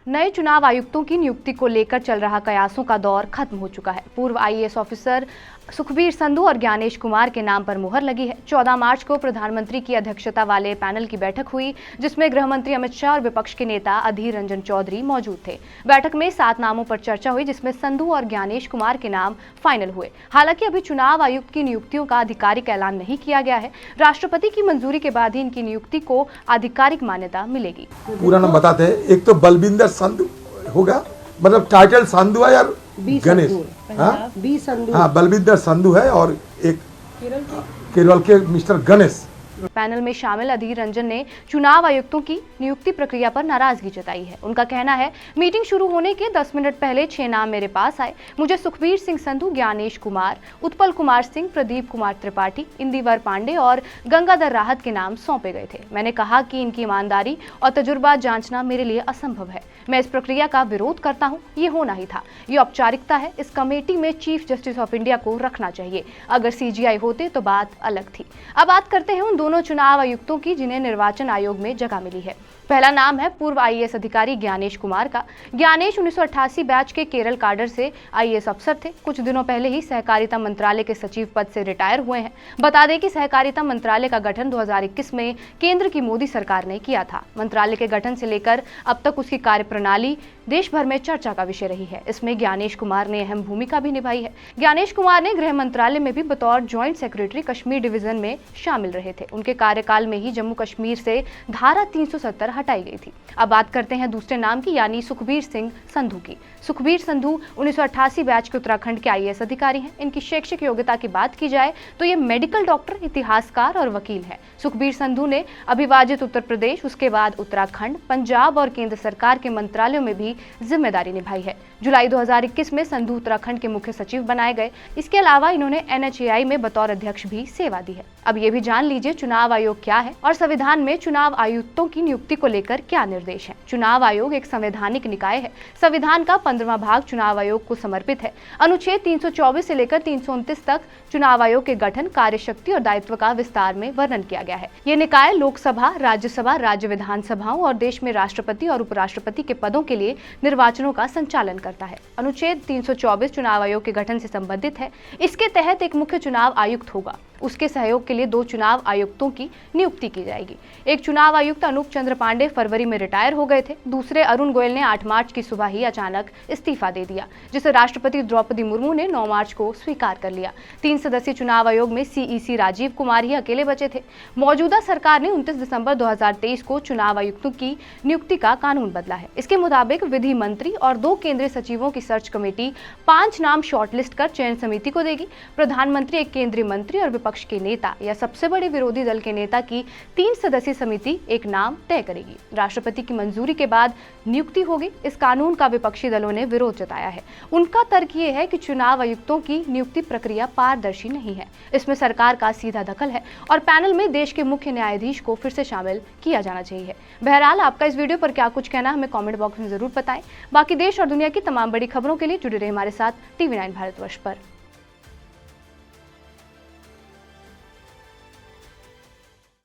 नए चुनाव आयुक्तों की नियुक्ति को लेकर चल रहा कयासों का दौर खत्म हो चुका है। पूर्व आईएएस ऑफिसर सुखबीर संधू और ज्ञानेश कुमार के नाम पर मुहर लगी है। 14 मार्च को प्रधानमंत्री की अध्यक्षता वाले पैनल की बैठक हुई, जिसमें गृह मंत्री अमित शाह और विपक्ष के नेता अधीर रंजन चौधरी मौजूद थे। बैठक में 7 नामों पर चर्चा हुई, जिसमें संधू और ज्ञानेश कुमार के नाम फाइनल हुए। हालांकि अभी चुनाव आयुक्त की नियुक्तियों का आधिकारिक ऐलान नहीं किया गया है। राष्ट्रपति की मंजूरी के बाद ही इनकी नियुक्ति को आधिकारिक मान्यता मिलेगी। पूरा नाम बताते हैं। एक तो बलविंदर संधू होगा, मतलब टाइटल संधू है यार, गणेश बलविंदर संधू है, और एक केरल के मिस्टर गणेश। पैनल में शामिल अधीर रंजन ने चुनाव आयुक्तों की नियुक्ति प्रक्रिया पर नाराजगी जताई है। उनका कहना है, मीटिंग शुरू होने के 10 मिनट पहले 6 नाम मेरे पास आए। मुझे सुखबीर सिंह संधू, ज्ञानेश कुमार, उत्पल कुमार सिंह, प्रदीप कुमार त्रिपाठी, इंदिवर पांडे और गंगाधर राहत के नाम सौंपे गए थे। मैंने कहा कि इनकी ईमानदारी और तजुर्बा जांचना मेरे लिए असंभव है। मैं इस प्रक्रिया का विरोध करता हूँ। ये होना ही था, ये औपचारिकता है। इस कमेटी में चीफ जस्टिस ऑफ इंडिया को रखना चाहिए। अगर सीजीआई होते तो बात अलग थी। अब बात करते हैं उन दोनों चुनाव आयुक्तों की जिन्हें निर्वाचन आयोग में जगह मिली है। पहला नाम है पूर्व आईएएस अधिकारी ज्ञानेश कुमार का। ज्ञानेश 1988 बैच के केरल काडर से आईएएस अफसर थे। कुछ दिनों पहले ही सहकारिता मंत्रालय के सचिव पद से रिटायर हुए हैं। बता दें कि सहकारिता मंत्रालय का गठन 2021 में केंद्र की मोदी सरकार ने किया था। मंत्रालय के गठन से लेकर अब तक उसकी कार्यप्रणाली देश भर में चर्चा का विषय रही है। इसमें ज्ञानेश कुमार ने अहम भूमिका भी निभाई है। ज्ञानेश कुमार ने गृह मंत्रालय में भी बतौर ज्वाइंट सेक्रेटरी कश्मीर डिवीजन में शामिल रहे थे। उनके कार्यकाल में ही जम्मू कश्मीर से धारा 370 हटाई गई थी। अब बात करते हैं दूसरे नाम की, यानी सुखबीर सिंह संधू की। सुखबीर संधू 1988 बैच के उत्तराखंड के आईएएस अधिकारी हैं। इनकी शैक्षिक योग्यता की बात की जाए तो ये मेडिकल डॉक्टर, इतिहासकार और वकील हैं। सुखबीर संधू ने अविभाजित उत्तर प्रदेश, उसके बाद उत्तराखंड, पंजाब और केंद्र सरकार के मंत्रालयों में भी जिम्मेदारी निभाई है। जुलाई 2021 में संधू उत्तराखंड के मुख्य सचिव बनाए गए। इसके अलावा इन्होंने एनएचएआई में बतौर अध्यक्ष भी सेवा दी है। अब ये भी जान लीजिए चुनाव आयोग क्या है और संविधान में चुनाव आयुक्तों की नियुक्ति को लेकर क्या निर्देश है। चुनाव आयोग एक संवैधानिक निकाय है। संविधान का 15वां भाग चुनाव आयोग को समर्पित है। अनुच्छेद 324 से लेकर 329 तक चुनाव आयोग के गठन, कार्यशक्ति और दायित्व का विस्तार में वर्णन किया गया है। ये निकाय लोकसभा, राज्यसभा, राज्य विधानसभाओं और देश में राष्ट्रपति और उपराष्ट्रपति के पदों के लिए निर्वाचनों का संचालन करता है। अनुच्छेद 324 चुनाव आयोग के गठन से संबंधित है। इसके तहत एक मुख्य चुनाव आयुक्त होगा। उसके सहयोग के लिए 2 चुनाव आयुक्तों की नियुक्ति की जाएगी। एक चुनाव आयुक्त अनूप चंद्र पांडे फरवरी में रिटायर हो गए थे। दूसरे अरुण गोयल ने 8 मार्च की सुबह ही अचानक इस्तीफा दे दिया, जिसे राष्ट्रपति द्रौपदी मुर्मू ने 9 मार्च को स्वीकार कर लिया। 3 सदस्यीय चुनाव आयोग में सीईसी राजीव कुमार ही अकेले बचे थे। मौजूदा सरकार ने 29 दिसंबर 2023 को चुनाव आयुक्तों की नियुक्ति का कानून बदला है। इसके मुताबिक विधि मंत्री और 2 केंद्रीय सचिवों की सर्च कमेटी 5 नाम शॉर्टलिस्ट कर चयन समिति को देगी। प्रधानमंत्री, एक केंद्रीय मंत्री और विपक्ष के नेता या सबसे बड़े विरोधी दल के नेता की 3 सदस्यीय समिति एक नाम तय करेगी। राष्ट्रपति की मंजूरी के बाद नियुक्ति होगी। इस कानून का विपक्षी दलों ने विरोध जताया है। उनका तर्क ये है कि चुनाव आयुक्तों की नियुक्ति प्रक्रिया पारदर्शी नहीं है। इसमें सरकार का सीधा दखल है और पैनल में देश के मुख्य न्यायाधीश को फिर से शामिल किया जाना चाहिए। बहरहाल, आपका इस वीडियो पर क्या कुछ कहना है, हमें कमेंट बॉक्स में जरूर बताएं। बाकी देश और दुनिया की तमाम बड़ी खबरों के लिए जुड़े रहे हमारे साथ TV9 भारतवर्ष पर।